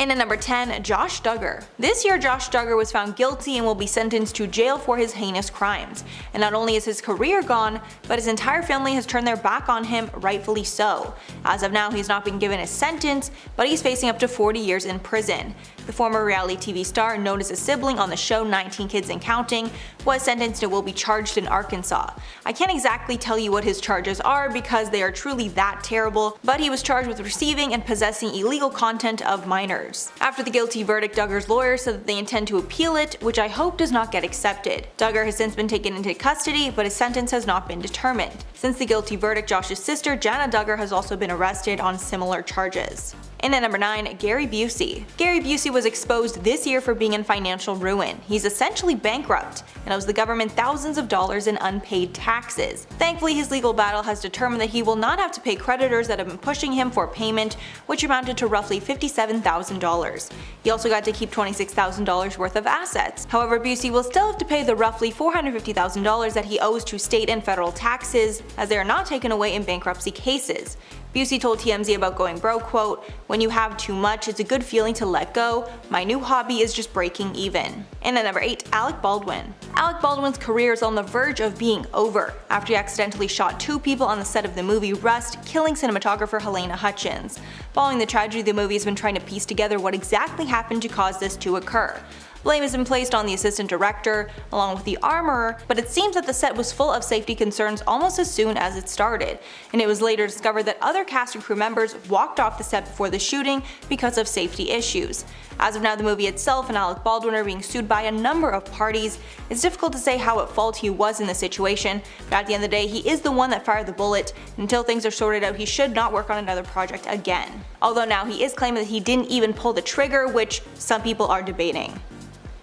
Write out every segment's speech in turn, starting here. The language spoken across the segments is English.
And at number 10, Josh Duggar. This year, Josh Duggar was found guilty and will be sentenced to jail for his heinous crimes. And not only is his career gone, but his entire family has turned their back on him, rightfully so. As of now, he's not been given a sentence, but he's facing up to 40 years in prison. The former reality TV star, known as a sibling on the show 19 Kids and Counting, was sentenced and will be charged in Arkansas. I can't exactly tell you what his charges are because they are truly that terrible, but he was charged with receiving and possessing illegal content of minors. After the guilty verdict, Duggar's lawyers said that they intend to appeal it, which I hope does not get accepted. Duggar has since been taken into custody, but his sentence has not been determined. Since the guilty verdict, Josh's sister, Jana Duggar, has also been arrested on similar charges. And at number 9, Gary Busey. Gary Busey was exposed this year for being in financial ruin. He's essentially bankrupt and owes the government thousands of dollars in unpaid taxes. Thankfully, his legal battle has determined that he will not have to pay creditors that have been pushing him for payment, which amounted to roughly $57,000. He also got to keep $26,000 worth of assets. However, Busey will still have to pay the roughly $450,000 that he owes to state and federal taxes, as they are not taken away in bankruptcy cases. Busey told TMZ about going broke, quote, "When you have too much, it's a good feeling to let go. My new hobby is just breaking even." And at number 8, Alec Baldwin. Alec Baldwin's career is on the verge of being over after he accidentally shot 2 people on the set of the movie Rust, killing cinematographer Helena Hutchins. Following the tragedy, the movie has been trying to piece together what exactly happened to cause this to occur. Blame has been placed on the assistant director, along with the armorer, but it seems that the set was full of safety concerns almost as soon as it started, and it was later discovered that other cast and crew members walked off the set before the shooting because of safety issues. As of now, the movie itself and Alec Baldwin are being sued by a number of parties. It's difficult to say how at fault he was in the situation, but at the end of the day, he is the one that fired the bullet. Until things are sorted out, he should not work on another project again. Although now he is claiming that he didn't even pull the trigger, which some people are debating.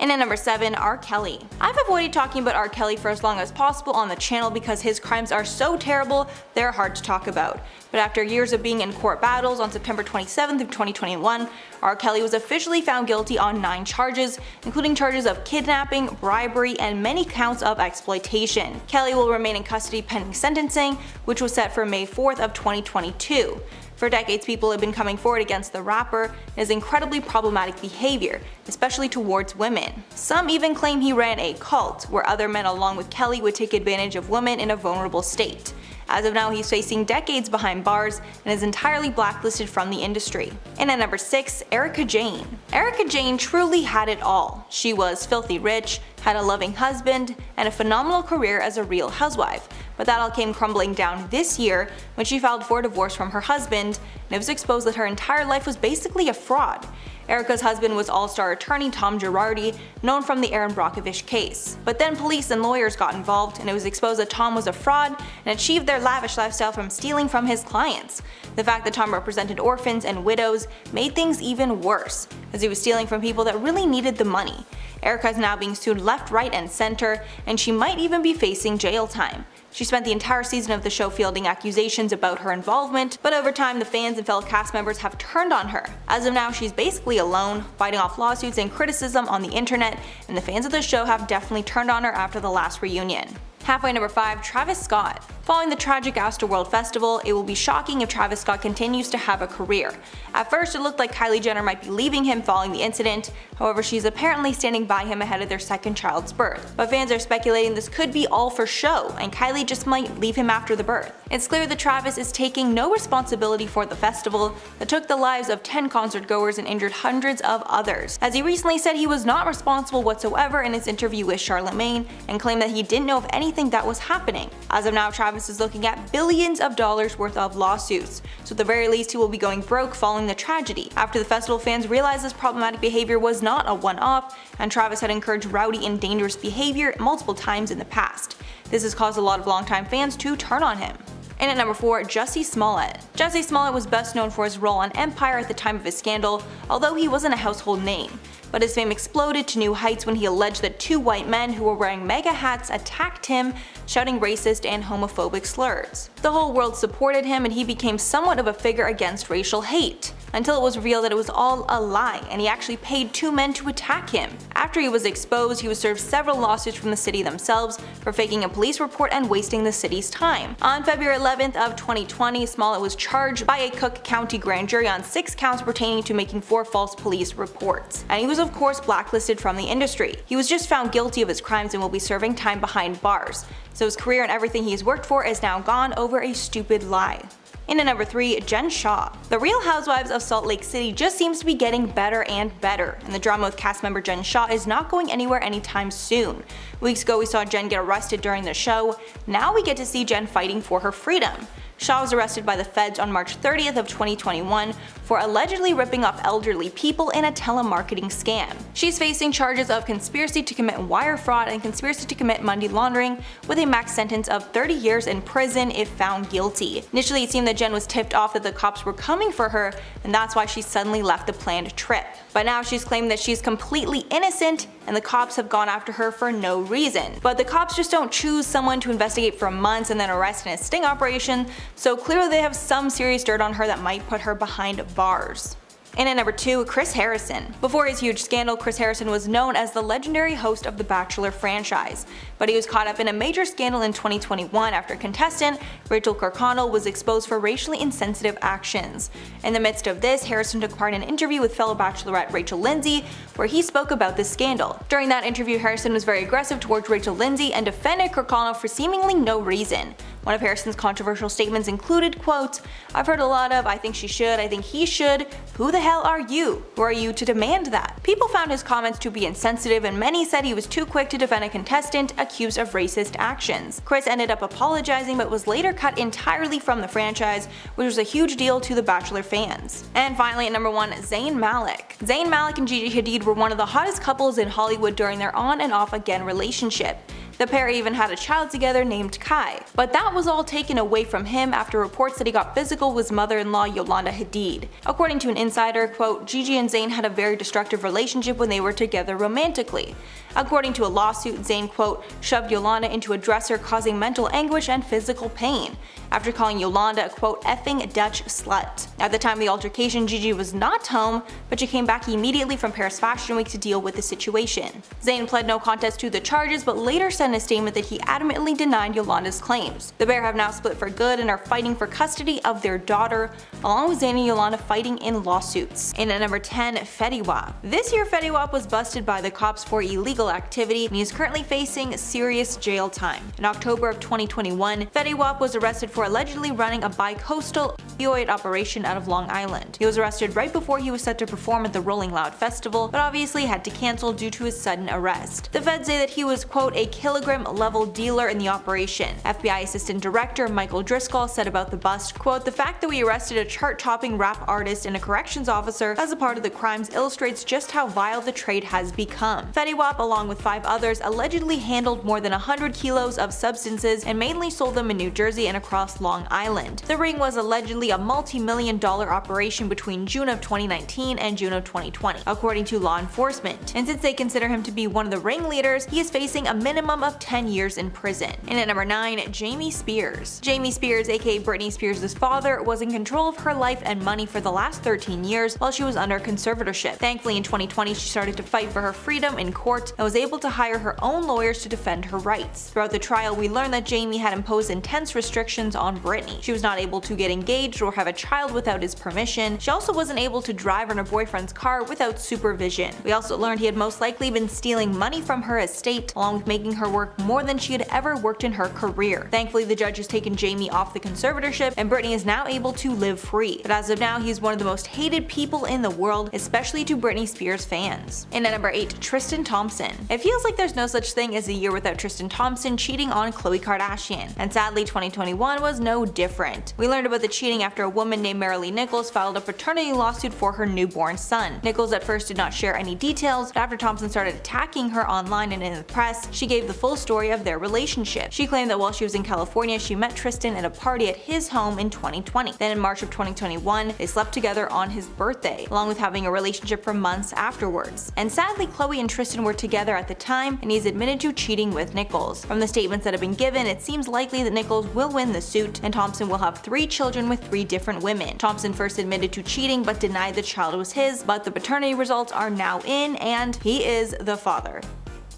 And at number 7, R. Kelly. I've avoided talking about R. Kelly for as long as possible on the channel because his crimes are so terrible, they're hard to talk about. But after years of being in court battles, on September 27th of 2021, R. Kelly was officially found guilty on 9 charges, including charges of kidnapping, bribery, and many counts of exploitation. Kelly will remain in custody pending sentencing, which was set for May 4th of 2022. For decades, people have been coming forward against the rapper and his incredibly problematic behavior, especially towards women. Some even claim he ran a cult, where other men along with Kelly would take advantage of women in a vulnerable state. As of now, he's facing decades behind bars and is entirely blacklisted from the industry. And at number 6, Erika Jayne. Erika Jayne truly had it all. She was filthy rich, had a loving husband, and a phenomenal career as a real housewife. But that all came crumbling down this year when she filed for divorce from her husband, and it was exposed that her entire life was basically a fraud. Erika's husband was all-star attorney Tom Girardi, known from the Erin Brockovich case. But then police and lawyers got involved, and it was exposed that Tom was a fraud and achieved their lavish lifestyle from stealing from his clients. The fact that Tom represented orphans and widows made things even worse, as he was stealing from people that really needed the money. Erika is now being sued left, right, and center, and she might even be facing jail time. She spent the entire season of the show fielding accusations about her involvement, but over time the fans and fellow cast members have turned on her. As of now, she's basically alone, fighting off lawsuits and criticism on the internet, and the fans of the show have definitely turned on her after the last reunion. Halfway number 5, Travis Scott. Following the tragic Astroworld Festival, it will be shocking if Travis Scott continues to have a career. At first, it looked like Kylie Jenner might be leaving him following the incident, however she's apparently standing by him ahead of their second child's birth. But fans are speculating this could be all for show, and Kylie just might leave him after the birth. It's clear that Travis is taking no responsibility for the festival that took the lives of 10 concert goers and injured hundreds of others, as he recently said he was not responsible whatsoever in his interview with Charlamagne, and claimed that he didn't know of anything that was happening. As of now, Travis is looking at billions of dollars worth of lawsuits, so at the very least he will be going broke following the tragedy. After the festival, fans realized this problematic behavior was not a one-off, and Travis had encouraged rowdy and dangerous behavior multiple times in the past. This has caused a lot of longtime fans to turn on him. And at number 4, Jussie Smollett. Jussie Smollett was best known for his role on Empire at the time of his scandal, although he wasn't a household name. But his fame exploded to new heights when he alleged that 2 white men who were wearing MAGA hats attacked him, shouting racist and homophobic slurs. The whole world supported him, and he became somewhat of a figure against racial hate. until it was revealed that it was all a lie and he actually paid 2 men to attack him. After he was exposed, he was served several lawsuits from the city themselves for faking a police report and wasting the city's time. On February 11th of 2020, Smollett was charged by a Cook County grand jury on 6 counts pertaining to making 4 false police reports. And he was of course blacklisted from the industry. He was just found guilty of his crimes and will be serving time behind bars. So his career and everything he's worked for is now gone over a stupid lie. In at number 3, Jen Shah. The Real Housewives of Salt Lake City just seems to be getting better and better, and the drama with cast member Jen Shah is not going anywhere anytime soon. Weeks ago we saw Jen get arrested during the show. Now we get to see Jen fighting for her freedom. Shah was arrested by the feds on March 30th of 2021 for allegedly ripping off elderly people in a telemarketing scam. She's facing charges of conspiracy to commit wire fraud and conspiracy to commit money laundering, with a max sentence of 30 years in prison if found guilty. Initially it seemed that Jen was tipped off that the cops were coming for her, and that's why she suddenly left the planned trip. But now she's claimed that she's completely innocent and the cops have gone after her for no reason. But the cops just don't choose someone to investigate for months and then arrest in a sting operation, so clearly they have some serious dirt on her that might put her behind bars. And at number 2, Chris Harrison. Before his huge scandal, Chris Harrison was known as the legendary host of the Bachelor franchise, but he was caught up in a major scandal in 2021 after contestant Rachel Kirkconnell was exposed for racially insensitive actions. In the midst of this, Harrison took part in an interview with fellow Bachelorette Rachel Lindsay, where he spoke about this scandal. During that interview, Harrison was very aggressive towards Rachel Lindsay and defended Kirkconnell for seemingly no reason. One of Harrison's controversial statements included, quote, "I've heard a lot of, I think she should, I think he should. Who the hell are you? Who are you to demand that?" People found his comments to be insensitive, and many said he was too quick to defend a contestant accused of racist actions. Chris ended up apologizing but was later cut entirely from the franchise, which was a huge deal to the Bachelor fans. And finally at number 1, Zayn Malik. Zayn Malik and Gigi Hadid were one of the hottest couples in Hollywood during their on and off again relationship. The pair even had a child together named Kai. But that was all taken away from him after reports that he got physical with his mother-in-law Yolanda Hadid. According to an insider, quote, "Gigi and Zayn had a very destructive relationship when they were together romantically." According to a lawsuit, Zayn, quote, "shoved Yolanda into a dresser, causing mental anguish and physical pain," after calling Yolanda a, quote, "effing Dutch slut." At the time of the altercation, Gigi was not home, but she came back immediately from Paris Fashion Week to deal with the situation. Zayn pled no contest to the charges, but later said in a statement that he adamantly denied Yolanda's claims. The pair have now split for good and are fighting for custody of their daughter, along with Zayn and Yolanda fighting in lawsuits. And at number 10, Fetty Wap. This year Fetty Wap was busted by the cops for illegal activity, and he is currently facing serious jail time. In October of 2021, Fetty Wap was arrested for allegedly running a bi-coastal opioid operation out of Long Island. He was arrested right before he was set to perform at the Rolling Loud Festival, but obviously had to cancel due to his sudden arrest. The feds say that he was, quote, "a kilogram-level dealer in the operation." FBI Assistant Director Michael Driscoll said about the bust, quote, "The fact that we arrested a chart-topping rap artist and a corrections officer as a part of the crimes illustrates just how vile the trade has become." Fetty Wap, along with 5 others, allegedly handled more than 100 kilos of substances and mainly sold them in New Jersey and across Long Island. The ring was allegedly a multi-million-dollar operation between June of 2019 and June of 2020, according to law enforcement. And since they consider him to be one of the ringleaders, he is facing a minimum of 10 years in prison. And at number 9, Jamie Spears. Jamie Spears, aka Britney Spears' father, was in control of her life and money for the last 13 years while she was under conservatorship. Thankfully, in 2020, she started to fight for her freedom in court and was able to hire her own lawyers to defend her rights. Throughout the trial, we learned that Jamie had imposed intense restrictions on Britney. She was not able to get engaged or have a child without his permission. She also wasn't able to drive in her boyfriend's car without supervision. We also learned he had most likely been stealing money from her estate, along with making her work more than she had ever worked in her career. Thankfully, the judge has taken Jamie off the conservatorship, and Britney is now able to live free. But as of now, he's one of the most hated people in the world, especially to Britney Spears fans. And at number 8, Tristan Thompson. It feels like there's no such thing as a year without Tristan Thompson cheating on Khloe Kardashian, and sadly 2021 was no different. We learned about the cheating after a woman named Marilee Nichols filed a paternity lawsuit for her newborn son. Nichols at first did not share any details, but after Thompson started attacking her online and in the press, she gave the full story of their relationship. She claimed that while she was in California, she met Tristan at a party at his home in 2020. Then in March of 2021, they slept together on his birthday, along with having a relationship for months afterwards. And sadly, Khloe and Tristan were together at the time, and he's admitted to cheating with Nichols. From the statements that have been given, it seems likely that Nichols will win the suit, and Thompson will have 3 children with 3 different women. Thompson first admitted to cheating but denied the child was his, but the paternity results are now in and he is the father,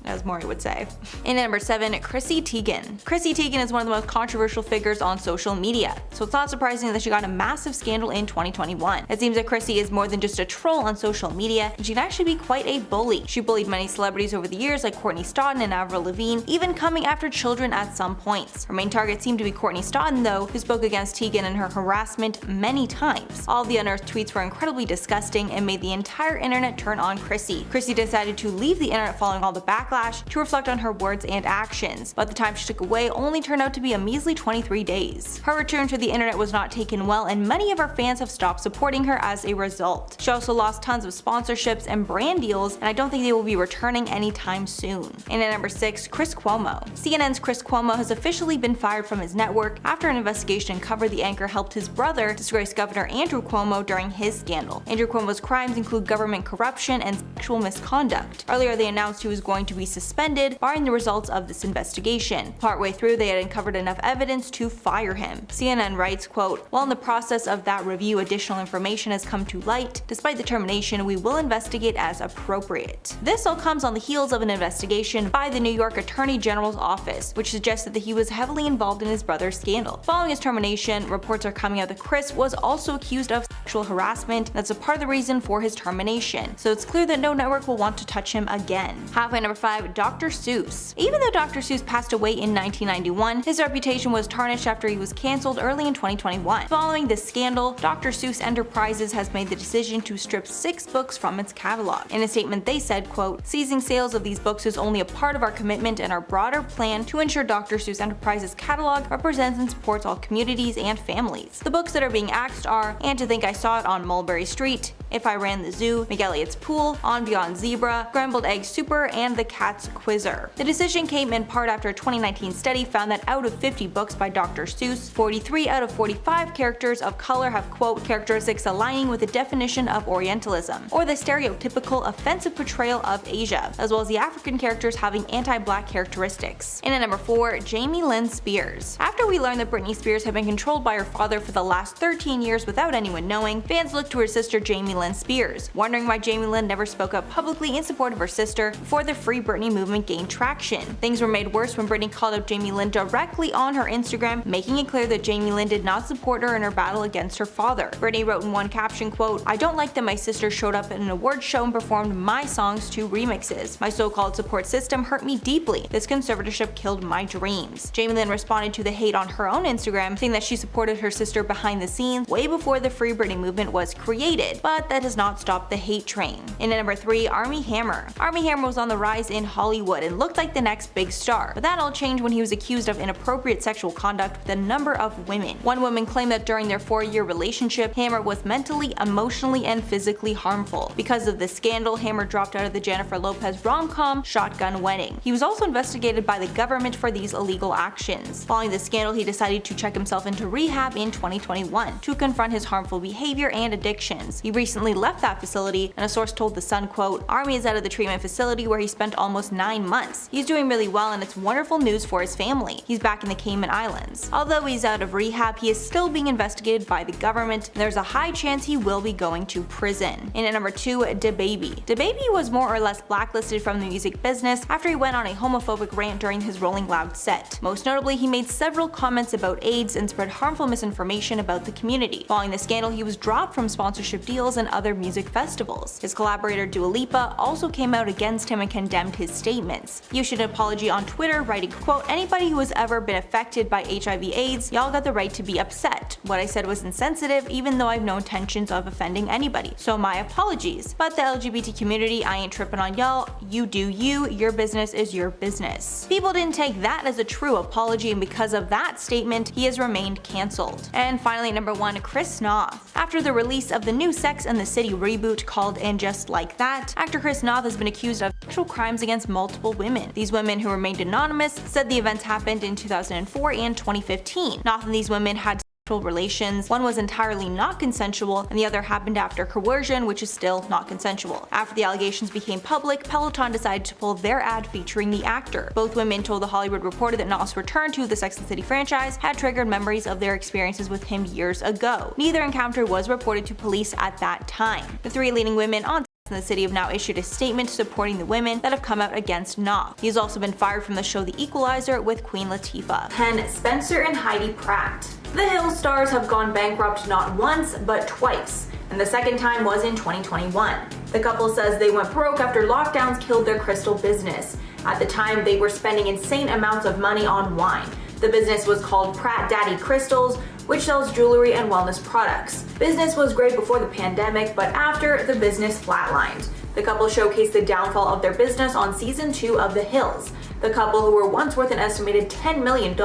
as Maury would say. In at number 7, Chrissy Teigen. Chrissy Teigen is one of the most controversial figures on social media, so it's not surprising that she got a massive scandal in 2021. It seems that Chrissy is more than just a troll on social media, and she can actually be quite a bully. She bullied many celebrities over the years like Courtney Stodden and Avril Lavigne, even coming after children at some points. Her main target seemed to be Courtney Stodden though, who spoke against Teigen and her harassment many times. All of the unearthed tweets were incredibly disgusting and made the entire internet turn on Chrissy. Chrissy decided to leave the internet following all the backlash to reflect on her words and actions, but the time she took away only turned out to be a measly 23 days. Her return to the internet was not taken well, and many of her fans have stopped supporting her as a result. She also lost tons of sponsorships and brand deals, and I don't think they will be returning anytime soon. And at number 6, Chris Cuomo. CNN's Chris Cuomo has officially been fired from his network after an investigation covered the anchor helped his brother disgrace Governor Andrew Cuomo during his scandal. Andrew Cuomo's crimes include government corruption and sexual misconduct. Earlier they announced he was going to be suspended, barring the results of this investigation. Partway through, they had uncovered enough evidence to fire him. CNN writes, quote, "While in the process of that review, additional information has come to light. Despite the termination, we will investigate as appropriate." This all comes on the heels of an investigation by the New York Attorney General's office, which suggested that he was heavily involved in his brother's scandal. Following his termination, reports are coming out that Chris was also accused of sexual harassment. That's a part of the reason for his termination, so it's clear that no network will want to touch him again. Halfway number 5, Dr. Seuss. Even though Dr. Seuss passed away in 1991, his reputation was tarnished after he was cancelled early in 2021. Following this scandal, Dr. Seuss Enterprises has made the decision to strip 6 books from its catalog. In a statement they said, quote, "Seizing sales of these books is only a part of our commitment and our broader plan to ensure Dr. Seuss Enterprises catalog represents and supports all communities and families. The books that are being axed are And to Think I Saw It on Mulberry Street, If I Ran the Zoo, McElliot's Pool, On Beyond Zebra, Scrambled Egg Super, and The Cat's Quizzer." The decision came in part after a 2019 study found that out of 50 books by Dr. Seuss, 43 out of 45 characters of color have, quote, "characteristics aligning with the definition of Orientalism, or the stereotypical offensive portrayal of Asia, as well as the African characters having anti-black characteristics." And at number 4, Jamie Lynn Spears. After we learned that Britney Spears had been controlled by her father for the last 13 years without anyone knowing, fans looked to her sister Jamie Lynn Spears, wondering why Jamie Lynn never spoke up publicly in support of her sister before the Free Britney movement gained traction. Things were made worse when Britney called out Jamie Lynn directly on her Instagram, making it clear that Jamie Lynn did not support her in her battle against her father. Britney wrote in one caption, quote, "I don't like that my sister showed up at an award show and performed my songs to remixes. My so-called support system hurt me deeply. This conservatorship killed my dreams." Jamie Lynn responded to the hate on her own Instagram, saying that she supported her sister behind the scenes way before the Free Britney movement was created, but that has not stopped the hate train. And at number 3, Armie Hammer. Armie Hammer was on the rise in Hollywood and looked like the next big star, but that all changed when he was accused of inappropriate sexual conduct with a number of women. One woman claimed that during their 4-year relationship, Hammer was mentally, emotionally, and physically harmful. Because of this scandal, Hammer dropped out of the Jennifer Lopez rom-com Shotgun Wedding. He was also investigated by the government for these illegal actions. Following the scandal, he decided to check himself into rehab in 2021 to confront his harmful behavior and addictions. He recently left that facility, and a source told The Sun, quote, "Armie is out of the treatment facility where he spent almost 9 months. He's doing really well and it's wonderful news for his family. He's back in the Cayman Islands. Although he's out of rehab, he is still being investigated by the government, and there's a high chance he will be going to prison." And at number 2, DaBaby. DaBaby was more or less blacklisted from the music business after he went on a homophobic rant during his Rolling Loud set. Most notably, he made several comments about AIDS and spread harmful misinformation about the community. Following the scandal, he was dropped from sponsorship deals and other music festivals. His collaborator Dua Lipa also came out against him and condemned his statements. He issued an apology on Twitter, writing, quote, "Anybody who has ever been affected by HIV/AIDS, y'all got the right to be upset. What I said was insensitive, even though I've no intentions of offending anybody. So my apologies. But the LGBT community, I ain't tripping on y'all. You do you, your business is your business." People didn't take that as a true apology, and because of that statement, he has remained cancelled. And finally, number 1, Chris Noth. After the release of the new Sex and the City reboot called And Just Like That, actor Chris Noth has been accused of sexual crimes against multiple women. These women, who remained anonymous, said the events happened in 2004 and 2015. Noth and these women had sexual relations. One was entirely not consensual, and the other happened after coercion, which is still not consensual. After the allegations became public, Peloton decided to pull their ad featuring the actor. Both women told The Hollywood Reporter that Nas' return to the Sex and the City franchise had triggered memories of their experiences with him years ago. Neither encounter was reported to police at that time. The three leading women on in the city have now issued a statement supporting the women that have come out against Nas. He's also been fired from the show The Equalizer with Queen Latifah. 10. Spencer and Heidi Pratt. The Hills stars have gone bankrupt not once, but twice, and the second time was in 2021. The couple says they went broke after lockdowns killed their crystal business. At the time, they were spending insane amounts of money on wine. The business was called Pratt Daddy Crystals, which sells jewelry and wellness products. Business was great before the pandemic, but after, the business flatlined. The couple showcased the downfall of their business on season 2 of The Hills. The couple, who were once worth an estimated $10 million,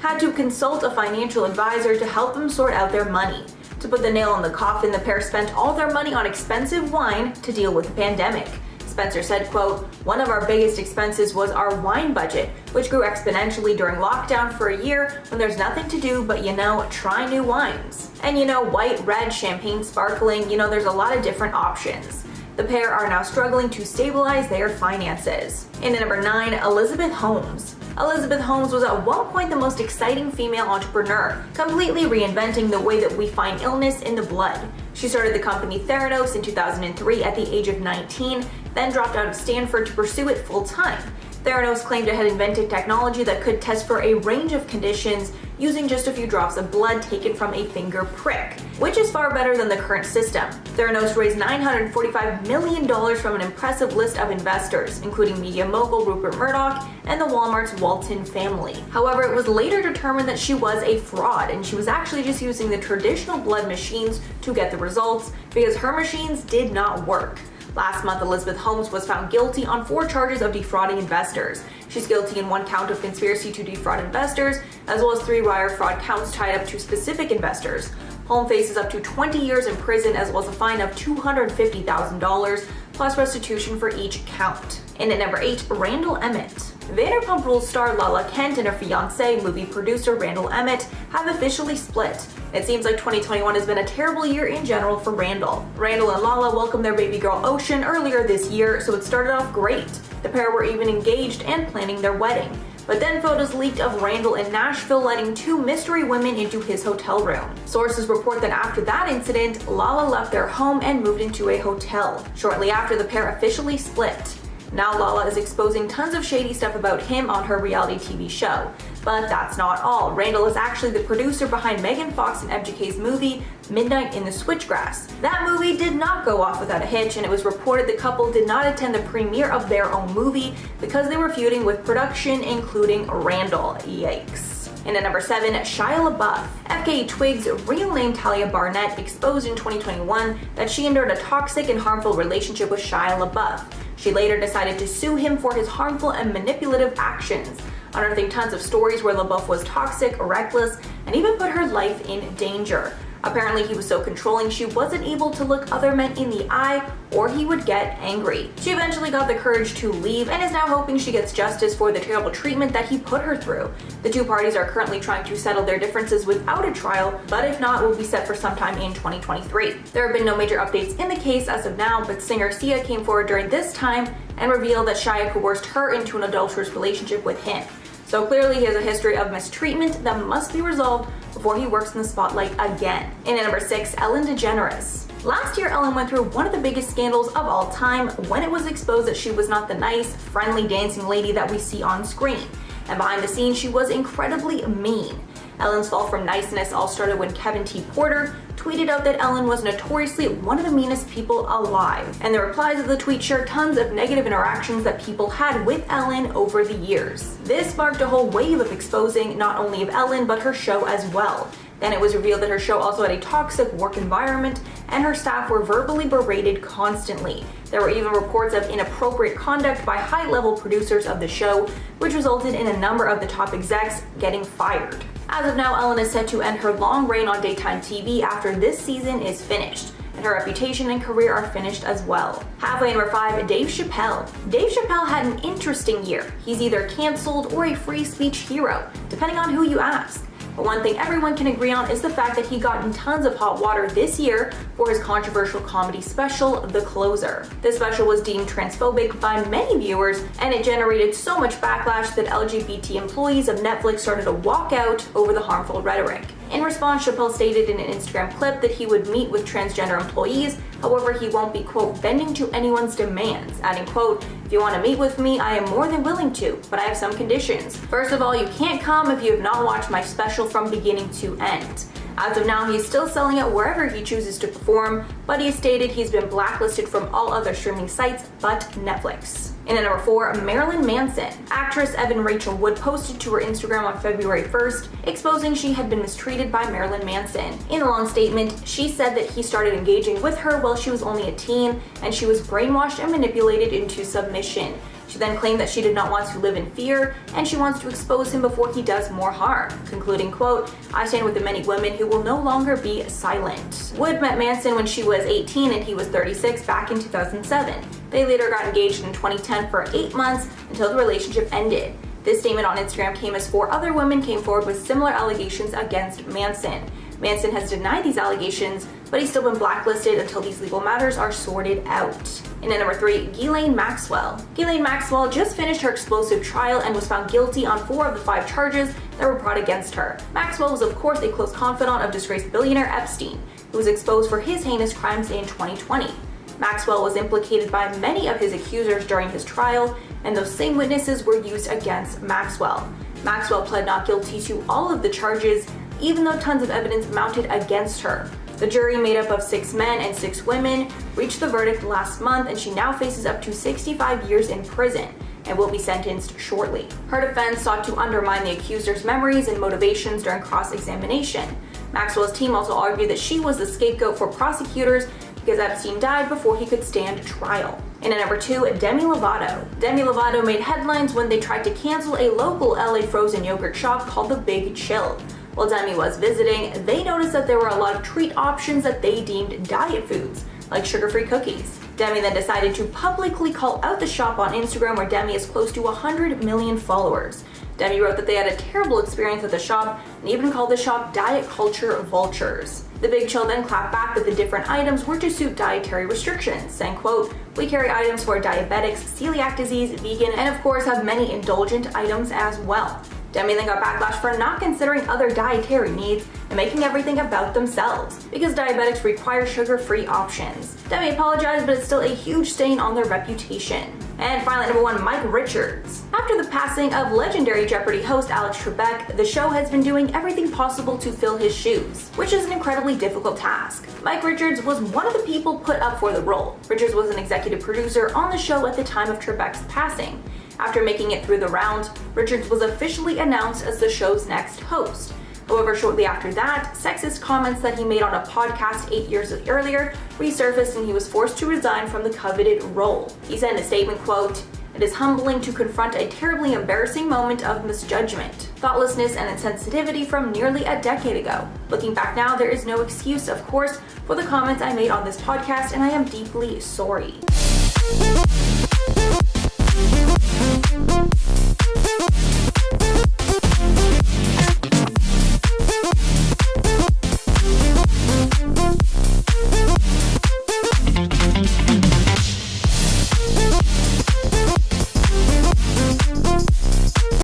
had to consult a financial advisor to help them sort out their money. To put the nail in the coffin, the pair spent all their money on expensive wine to deal with the pandemic. Spencer said, quote, "One of our biggest expenses was our wine budget, which grew exponentially during lockdown for a year when there's nothing to do but, try new wines. And white, red, champagne, sparkling, there's a lot of different options." The pair are now struggling to stabilize their finances. And at number 9, Elizabeth Holmes. Elizabeth Holmes was at one point the most exciting female entrepreneur, completely reinventing the way that we find illness in the blood. She started the company Theranos in 2003 at the age of 19, then dropped out of Stanford to pursue it full-time. Theranos claimed it had invented technology that could test for a range of conditions using just a few drops of blood taken from a finger prick, which is far better than the current system. Theranos raised $945 million from an impressive list of investors, including media mogul Rupert Murdoch and the Walmart's Walton family. However, it was later determined that she was a fraud, and she was actually just using the traditional blood machines to get the results because her machines did not work. Last month, Elizabeth Holmes was found guilty on 4 charges of defrauding investors. She's guilty in 1 count of conspiracy to defraud investors, as well as 3 wire fraud counts tied up to specific investors. Holmes faces up to 20 years in prison, as well as a fine of $250,000, plus restitution for each count. And at number 8, Randall Emmett. Vanderpump Rules star Lala Kent and her fiancé, movie producer Randall Emmett, have officially split. It seems like 2021 has been a terrible year in general for Randall. Randall and Lala welcomed their baby girl Ocean earlier this year, so it started off great. The pair were even engaged and planning their wedding. But then photos leaked of Randall in Nashville letting 2 mystery women into his hotel room. Sources report that after that incident, Lala left their home and moved into a hotel. Shortly after, the pair officially split. Now Lala is exposing tons of shady stuff about him on her reality TV show. But that's not all. Randall is actually the producer behind Megan Fox and MGK's movie Midnight in the Switchgrass. That movie did not go off without a hitch, and it was reported the couple did not attend the premiere of their own movie because they were feuding with production, including Randall. Yikes. And at number 7, Shia LaBeouf. FKA Twigs' real name Talia Barnett exposed in 2021 that she endured a toxic and harmful relationship with Shia LaBeouf. She later decided to sue him for his harmful and manipulative actions, unearthing tons of stories where LaBeouf was toxic, reckless, and even put her life in danger. Apparently, he was so controlling she wasn't able to look other men in the eye, or he would get angry. She eventually got the courage to leave and is now hoping she gets justice for the terrible treatment that he put her through. The 2 parties are currently trying to settle their differences without a trial, but if not, will be set for sometime in 2023. There have been no major updates in the case as of now, but singer Sia came forward during this time and revealed that Shia coerced her into an adulterous relationship with him. So clearly he has a history of mistreatment that must be resolved before he works in the spotlight again. And at number 6, Ellen DeGeneres. Last year, Ellen went through one of the biggest scandals of all time when it was exposed that she was not the nice, friendly dancing lady that we see on screen. And behind the scenes, she was incredibly mean. Ellen's fall from niceness all started when Kevin T. Porter tweeted out that Ellen was notoriously one of the meanest people alive, and the replies of the tweet shared tons of negative interactions that people had with Ellen over the years. This sparked a whole wave of exposing not only of Ellen but her show as well. Then it was revealed that her show also had a toxic work environment, and her staff were verbally berated constantly. There were even reports of inappropriate conduct by high-level producers of the show, which resulted in a number of the top execs getting fired. As of now, Ellen is set to end her long reign on daytime TV after this season is finished, and her reputation and career are finished as well. Halfway number 5, Dave Chappelle. Dave Chappelle had an interesting year. He's either canceled or a free speech hero, depending on who you ask. But one thing everyone can agree on is the fact that he got in tons of hot water this year for his controversial comedy special, The Closer. This special was deemed transphobic by many viewers, and it generated so much backlash that LGBT employees of Netflix started to walk out over the harmful rhetoric. In response, Chappelle stated in an Instagram clip that he would meet with transgender employees, however he won't be, quote, bending to anyone's demands, adding, quote, if you want to meet with me, I am more than willing to, but I have some conditions. First of all, you can't come if you have not watched my special from beginning to end. As of now, he is still selling it wherever he chooses to perform, but he has stated he's been blacklisted from all other streaming sites but Netflix. And at number 4, Marilyn Manson. Actress Evan Rachel Wood posted to her Instagram on February 1st, exposing she had been mistreated by Marilyn Manson. In a long statement, she said that he started engaging with her while she was only a teen, and she was brainwashed and manipulated into submission. She then claimed that she did not want to live in fear, and she wants to expose him before he does more harm, concluding, quote, I stand with the many women who will no longer be silent. Wood met Manson when she was 18 and he was 36 back in 2007. They later got engaged in 2010 for 8 months until the relationship ended. This statement on Instagram came as 4 other women came forward with similar allegations against Manson. Manson has denied these allegations, but he's still been blacklisted until these legal matters are sorted out. And at number 3, Ghislaine Maxwell. Ghislaine Maxwell just finished her explosive trial and was found guilty on 4 of the 5 charges that were brought against her. Maxwell was of course a close confidant of disgraced billionaire Epstein, who was exposed for his heinous crimes in 2020. Maxwell was implicated by many of his accusers during his trial, and those same witnesses were used against Maxwell. Maxwell pled not guilty to all of the charges, even though tons of evidence mounted against her. The jury, made up of 6 men and 6 women, reached the verdict last month, and she now faces up to 65 years in prison and will be sentenced shortly. Her defense sought to undermine the accuser's memories and motivations during cross-examination. Maxwell's team also argued that she was the scapegoat for prosecutors because Epstein died before he could stand trial. And at number 2, Demi Lovato. Demi Lovato made headlines when they tried to cancel a local LA frozen yogurt shop called The Big Chill. While Demi was visiting, they noticed that there were a lot of treat options that they deemed diet foods, like sugar-free cookies. Demi then decided to publicly call out the shop on Instagram, where Demi has close to 100 million followers. Demi wrote that they had a terrible experience at the shop and even called the shop diet culture vultures. The Big Chill then clapped back that the different items were to suit dietary restrictions, saying, quote, we carry items for diabetics, celiac disease, vegan, and of course have many indulgent items as well. Demi then got backlash for not considering other dietary needs and making everything about themselves, because diabetics require sugar-free options. Demi apologized, but it's still a huge stain on their reputation. And finally, number 1, Mike Richards. After the passing of legendary Jeopardy host Alex Trebek, the show has been doing everything possible to fill his shoes, which is an incredibly difficult task. Mike Richards was one of the people put up for the role. Richards was an executive producer on the show at the time of Trebek's passing. After making it through the round, Richards was officially announced as the show's next host. However, shortly after that, sexist comments that he made on a podcast 8 years earlier resurfaced, and he was forced to resign from the coveted role. He said in a statement, quote, it is humbling to confront a terribly embarrassing moment of misjudgment, thoughtlessness, and insensitivity from nearly a decade ago. Looking back now, there is no excuse, of course, for the comments I made on this podcast, and I am deeply sorry.